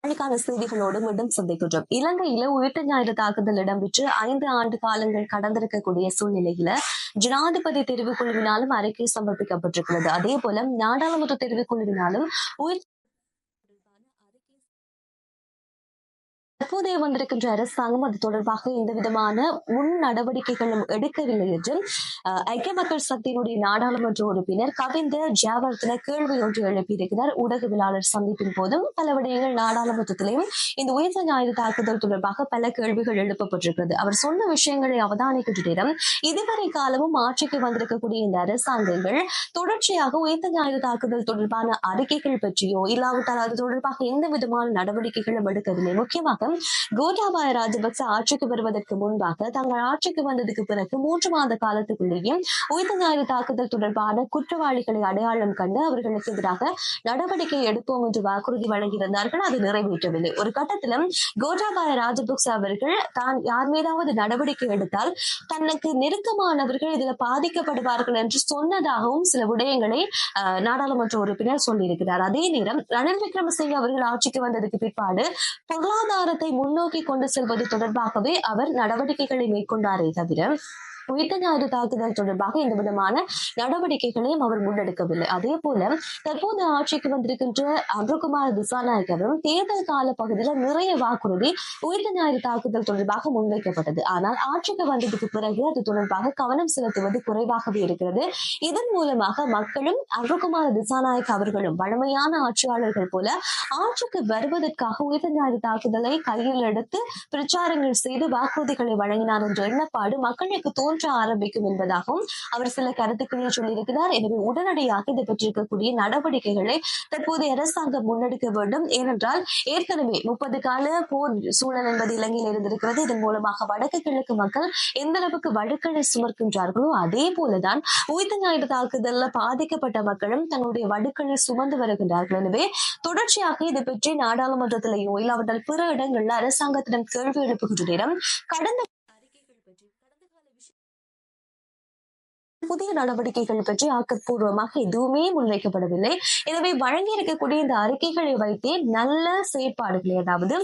நாளைக்கான செய்திகளோடு மீண்டும் சந்திக்கின்றோம். இலங்கையில உயிர்த்த ஞாயிறு தாக்குதல் இடம்பெற்று 5 ஆண்டு காலங்கள் கடந்திருக்கக்கூடிய சூழ்நிலையில ஜனாதிபதி தெரிவுக்குழுவினாலும் அறிக்கை சமர்ப்பிக்கப்பட்டிருக்கிறது. அதே போல நாடாளுமன்ற தெரிவுக்குழுவினாலும் உயிர் தற்போதைய வந்திருக்கின்ற அரசாங்கம் அது தொடர்பாக எந்த விதமான முன் நடவடிக்கைகளும் எடுக்கவில்லை என்று ஐக்கிய மக்கள் சக்தியினுடைய நாடாளுமன்ற உறுப்பினர் கவிந்த ஜாவர்தன கேள்வி ஒன்று எழுப்பியிருக்கிறார். ஊடகவியலாளர் சந்திப்பின் போதும் பல விடயங்கள் நாடாளுமன்றத்திலேயும் இந்த உயிர்த்த ஞாயிறு தாக்குதல் தொடர்பாக பல கேள்விகள் எழுப்பப்பட்டிருக்கிறது. அவர் சொன்ன விஷயங்களை அவதானிக்கின்ற நேரம் இதுவரை காலமும் ஆட்சிக்கு வந்திருக்கக்கூடிய இந்த அரசாங்கங்கள் தொடர்ச்சியாக உயிர்த்த ஞாயிறு தாக்குதல் தொடர்பான அறிக்கைகள் பற்றியோ இல்லாவிட்டால் அது தொடர்பாக எந்த விதமான நடவடிக்கைகளும் எடுக்கவில்லை. முக்கியமாக கோட்டாபாய ராஜபக்ச ஆட்சிக்கு வருவதற்கு முன்பாக தங்கள் ஆட்சிக்கு வந்ததுக்கு பிறகு 3 மாத காலத்துக்குள்ளேயே உயிர்த்த ஞாயிறு தாக்குதல் தொடர்பான குற்றவாளிகளை அடையாளம் கண்டு அவர்களுக்கு எதிராக நடவடிக்கை எடுப்போம் என்று வாக்குறுதி வழங்கியிருந்தார்கள். அது நிறைவேற்றவில்லை. ஒரு கட்டத்திலும் கோட்டாபாய ராஜபக்ச அவர்கள் தான் யார் மீதாவது நடவடிக்கை எடுத்தால் தனக்கு நெருக்கமானவர்கள் இதில் பாதிக்கப்படுவார்கள் என்று சொன்னதாகவும் சில விடயங்களை நாடாளுமன்ற உறுப்பினர் சொல்லியிருக்கிறார். அதே நேரம் ரணில் விக்ரமசிங்கே அவர்கள் ஆட்சிக்கு வந்ததுக்கு பிற்பாடு பொருளாதாரத்தை முன்னோக்கி கொண்டு செல்வது தொடர்பாகவே அவர் நடவடிக்கைகளை மேற்கொண்டாரே தவிர உயிர்த்த ஞாயிறு தாக்குதல் தொடர்பாக எந்த விதமான நடவடிக்கைகளையும் அவர் முன்னெடுக்கவில்லை. அதே போல தற்போது ஆட்சிக்கு வந்திருக்கின்ற அனுரகுமார் திசாநாயக்கவும் தேர்தல் கால பகுதியில் நிறைய வாக்குறுதி உயிர்த்த ஞாயிறு தாக்குதல் தொடர்பாக முன்வைக்கப்பட்டது. ஆனால் ஆட்சிக்கு வந்ததுக்கு பிறகு அது தொடர்பாக கவனம் செலுத்துவது குறைவாகவே இருக்கிறது. இதன் மூலமாக மக்களும் அனுரகுமார் திசாநாயக் அவர்களும் வழமையான ஆட்சியாளர்கள் போல ஆட்சிக்கு வருவதற்காக உயிர்த்த ஞாயிறு தாக்குதலை கையில் எடுத்து பிரச்சாரங்கள் செய்து வாக்குறுதிகளை வழங்கினார் என்ற எண்ணப்பாடு மக்களுக்கு தோன்ற ஆரம்பிக்கும் என்பதாகவும் அவர் சில கருத்துக்களை சொல்லியிருக்கிறார். எனவே உடனடியாக இது பெற்றிருக்கக்கூடிய நடவடிக்கைகளை தற்போதைய அரசாங்கம் முன்னெடுக்க வேண்டும். ஏனென்றால் ஏற்கனவே 30 கால போர் சூழல் என்பது இலங்கையில் இருந்திருக்கிறது. இதன் மூலமாக வடக்கு கிழக்கு மக்கள் எந்த அளவுக்கு வடுக்களை சுமர்க்கின்றார்களோ அதே போலதான் உயிர்த்த ஞாயிறு தாக்குதல்ல பாதிக்கப்பட்ட மக்களும் தன்னுடைய வடுக்களை சுமந்து வருகின்றார்கள். எனவே தொடர்ச்சியாக இது பற்றி நாடாளுமன்றத்திலேயோ இல்லாவிட்டால் பிற இடங்கள்ல அரசாங்கத்திடம் கேள்வி எழுப்புகின்ற நேரம் கடந்த புதிய நடவடிக்கைகள் பற்றி ஆக்கப்பூர்வமாக எதுவுமே முன்வைக்கப்படவில்லை. எனவே வழங்கி இருக்கக்கூடிய இந்த அறிக்கைகளை வைத்தே நல்ல செயற்பாடுகளை, அதாவது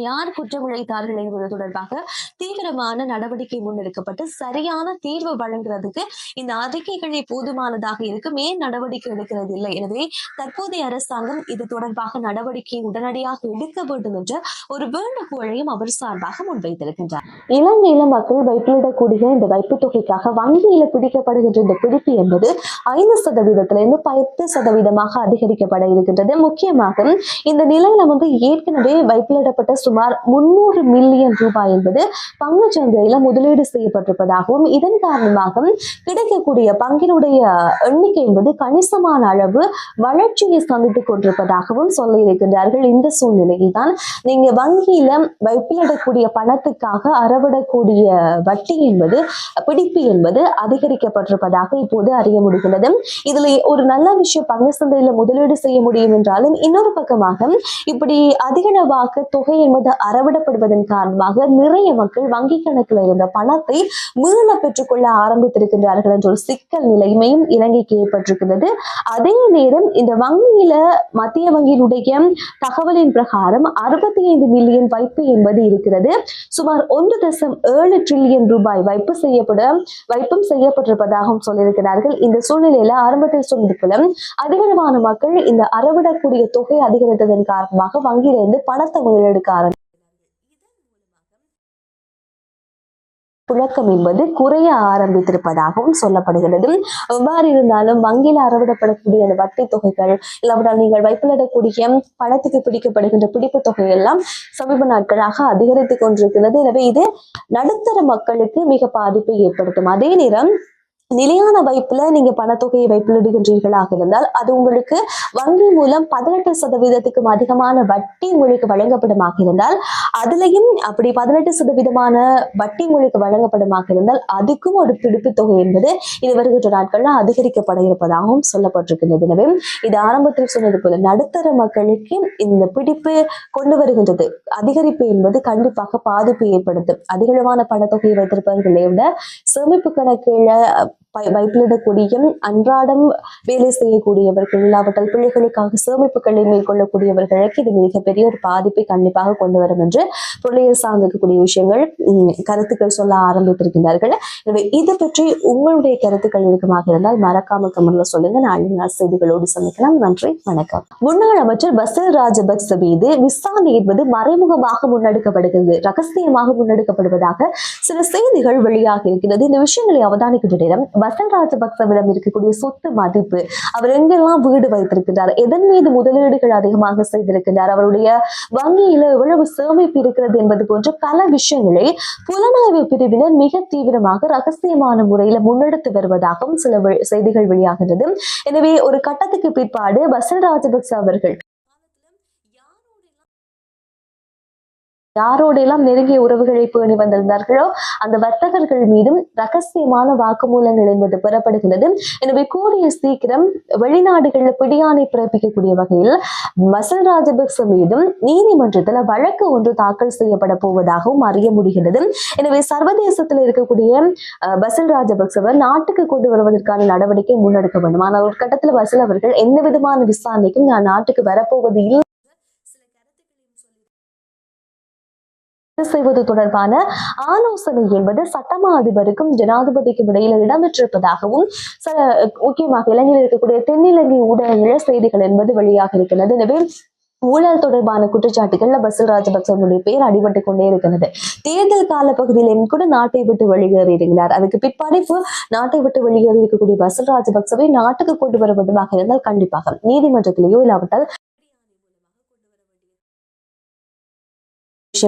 யார் குற்றம் இழைத்தார்கள் என்பது தொடர்பாக தீவிரமான நடவடிக்கை முன்னெடுக்கப்பட்டு சரியான தீர்வு வழங்குறதுக்கு இந்த அறிக்கைகளே போதுமானதாக இருக்கும். ஏன் நடவடிக்கை எடுக்கிறது இல்லை? எனவே தற்போதைய அரசாங்கம் இது தொடர்பாக நடவடிக்கை உடனடியாக எடுக்க வேண்டும் என்ற ஒரு வேண்டுகோளையும் அவர் சார்பாக முன்வைத்திருக்கின்றார். இலங்கையில மக்கள் வைப்பிலிடக்கூடிய இந்த வைப்பு தொகைக்காக வங்கியில பிடிக்கப்படுகின்ற இந்த பிடிப்பு என்பது 5%இருந்து 10% அதிகரிக்கப்பட இருக்கின்றது. முக்கியமாக இந்த நிலையில ஏற்கனவே வைப்பிலிடப்பட்ட சுமார் 300 மில்லியன் ரூபாய் என்பது பங்கு சந்தையில முதலீடு செய்யப்பட்டிருப்பதாகவும் இதன் காரணமாக கிடைக்கக்கூடிய பங்கினுடைய எண்ணிக்கை என்பது கணிசமான அளவு வளர்ச்சியை சந்தித்துக் கொண்டிருப்பதாகவும் சொல்லி இருக்கின்றார்கள். இந்த சூழ்நிலையில் தான் நீங்க வங்கியில வைப்பிலிடக்கூடிய பணத்துக்காக அறவிடக்கூடிய வட்டி என்பது பிடிப்பு என்பது அதிகரிக்கப்பட்டிருப்பதாக இப்போது அறிய முடிகிறது. இதுல ஒரு நல்ல விஷயம், பங்கு சந்தையில முதலீடு செய்ய முடியும் என்றாலும் இன்னொரு பக்கமாக இப்படி அதிகளவாக தொகை என்பது அறவிடப்படுவதன் காரணமாக நிறைய மக்கள் வங்கி கணக்கில் இருந்த பணத்தை மீள பெற்றுக்கொள்ள ஆரம்பித்திருக்கின்றார்கள் என்ற ஒரு சிக்கல் நிலைமையும் இலங்கைக்கு ஏற்பட்டிருக்கிறது. அதே நேரம் இந்த வங்கியில மத்திய வங்கியினுடைய தகவலின் பிரகாரம் 65 மில்லியன் வைப்பு என்பது இருக்கிறது. சுமார் 1.7 டிரில்லியன் ரூபாய் வைப்பும் செய்யப்பட்டிருப்பதாகவும் சொல்லியிருக்கிறார்கள். இந்த சூழ்நிலையில ஆரம்பத்தில் சொன்னது போல அதிகளவான மக்கள் இந்த அறவிடக்கூடிய தொகை அதிகரித்ததன் காரணமாக வங்கியிலிருந்து பணத்தை மீளெடுக்க புழக்கம் என்பது குறைய ஆரம்பித்திருப்பதாகவும் சொல்லப்படுகிறது. எவ்வாறு இருந்தாலும் வங்கியில் அறவிடப்படக்கூடிய அந்த வட்டி தொகைகள் இல்லாவிட்டால் நீங்கள் வைப்பிலிடக்கூடிய பணத்துக்கு பிடிக்கப்படுகின்ற பிடிப்பு தொகை எல்லாம் சமீப நாட்களாக அதிகரித்துக் கொண்டிருக்கிறது. எனவே இது நடுத்தர மக்களுக்கு மிக பாதிப்பை ஏற்படுத்தும். அதே நேரம் நிலையான வைப்புல நீங்க பணத்தொகையை வைப்பிலிடுகின்றீர்களாக இருந்தால் அது உங்களுக்கு வங்கி மூலம் 18% அதிகமான வட்டி உங்களுக்கு வழங்கப்படுமாக இருந்தால் அதுலயும் அப்படி 18% வட்டி உங்களுக்கு வழங்கப்படுமாக இருந்தால் அதுக்கும் ஒரு பிடிப்பு தொகை என்பது இது வருகின்ற நாட்கள்ல அதிகரிக்கப்பட இருப்பதாகவும் சொல்லப்பட்டிருக்கிறது. எனவே இது ஆரம்பத்தில் சொன்னது போல நடுத்தர மக்களுக்கு இந்த பிடிப்பு கொண்டு வருகின்றது அதிகரிப்பு என்பது கண்டிப்பாக பாதிப்பு ஏற்படுத்தும். அதிகளவான பணத்தொகையை வைத்திருப்பவர்களை விட சேமிப்பு கணக்குல வைப்பிலிடக்கூடிய அன்றாடம் வேலை செய்யக்கூடியவர்கள் இல்லாவிட்டால் பிள்ளைகளுக்காக சேமிப்புகளை மேற்கொள்ளக்கூடியவர்களுக்கு இது மிகப்பெரிய ஒரு பாதிப்பை கண்டிப்பாக கொண்டு வரும் என்று பொருளியல் சார்ந்திருக்கக்கூடிய விஷயங்கள் கருத்துக்கள் சொல்ல ஆரம்பித்திருக்கின்றார்கள். எனவே இது பற்றி உங்களுடைய கருத்துக்கள் இருக்குமாக இருந்தால் மறக்காம கமெண்ட்ல சொல்லுங்க. நாளை செய்திகளோடு சந்திக்கலாம். நன்றி, வணக்கம். முன்னாள் அமைச்சர் பசில் ராஜபக்ச மீது விசாரணை என்பது மறைமுகமாக முன்னெடுக்கப்படுகிறது, ரகசியமாக முன்னெடுக்கப்படுவதாக சில செய்திகள் வெளியாக இருக்கிறது. இந்த விஷயங்களை அவதானிக்கின்ற நேரம் பசில் ராஜபக்சவிடம் இருக்கக்கூடிய சொத்து மதிப்பு, அவர் எங்கெல்லாம் வீடு வைத்திருக்கிறார், எதன் மீது முதலீடுகள் அதிகமாக செய்திருக்கிறார், அவருடைய வங்கியில எவ்வளவு சேமிப்பு இருக்கிறது என்பது போன்ற பல விஷயங்களை புலனாய்வு பிரிவினர் மிக தீவிரமாக ரகசியமான முறையில முன்னெடுத்து வருவதாகவும் சில செய்திகள் வெளியாகிறது. எனவே ஒரு கட்டத்துக்கு பிற்பாடு பசில் ராஜபக்ச அவர்கள் யாரோட எல்லாம் நெருங்கிய உறவுகளை பேணி வந்திருந்தார்களோ அந்த வர்த்தகர்கள் மீதும் ரகசியமான வாக்குமூலங்கள் என்பது பெறப்படுகிறது. எனவே கூடிய சீக்கிரம் வெளிநாடுகளில் பிடியாணை பிறப்பிக்கக்கூடிய வகையில் பசில் ராஜபக்ச மீதும் நீதிமன்றத்தில் வழக்கு ஒன்று தாக்கல் செய்யப்பட போவதாகவும் அறிய முடிகிறது. எனவே சர்வதேசத்தில் இருக்கக்கூடிய பசில் ராஜபக்சவர் நாட்டுக்கு கொண்டு வருவதற்கான நடவடிக்கை முன்னெடுக்க வேண்டும். ஆனால் ஒரு கட்டத்தில் பசில் அவர்கள் எந்த விதமான விசாரணைக்கும் நான் நாட்டுக்கு வரப்போவது இல்லை செய்வது தொடர்பான ஆலோசனை என்பது சட்டமா அதிபருக்கும் ஜனாதிபதிக்கும் இடையில இடம்பெற்றிருப்பதாகவும் முக்கியமாக இலங்கையில் இருக்கக்கூடிய தென்னிலங்கை ஊடகங்கள செய்திகள் என்பது வெளியாக இருக்கிறது. எனவே ஊழல் தொடர்பான குற்றச்சாட்டுகள்ல பசில் ராஜபக்சனுடைய பேர் அடிபட்டுக் கொண்டே இருக்கிறது. தேர்தல் கால பகுதியிலும் கூட நாட்டை விட்டு வெளியேறி இருக்கிறார். அதுக்கு பிற்பாடு இப்போ நாட்டை விட்டு வெளியேறி இருக்கக்கூடிய பசில் ராஜபக்சவை நாட்டுக்கு கொண்டு வருவதாக இருந்தால் கண்டிப்பாக நீதிமன்றத்திலேயோ இல்லாவிட்டால்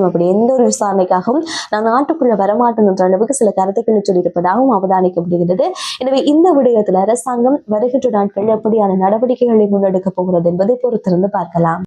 அப்படி எந்த ஒரு விசாரணைக்காகவும் நான் நாட்டுக்குள்ள வரமாட்டேன் என்ற அளவுக்கு சில கருத்துக்களை சொல்லியிருப்பதாகவும் அவதானிக்க முடிகிறது. எனவே இந்த விடயத்தில் அரசாங்கம் வருகின்ற நாட்கள் எப்படியான நடவடிக்கைகளை முன்னெடுக்க போகிறது என்பதை பொறுத்திருந்து பார்க்கலாம்.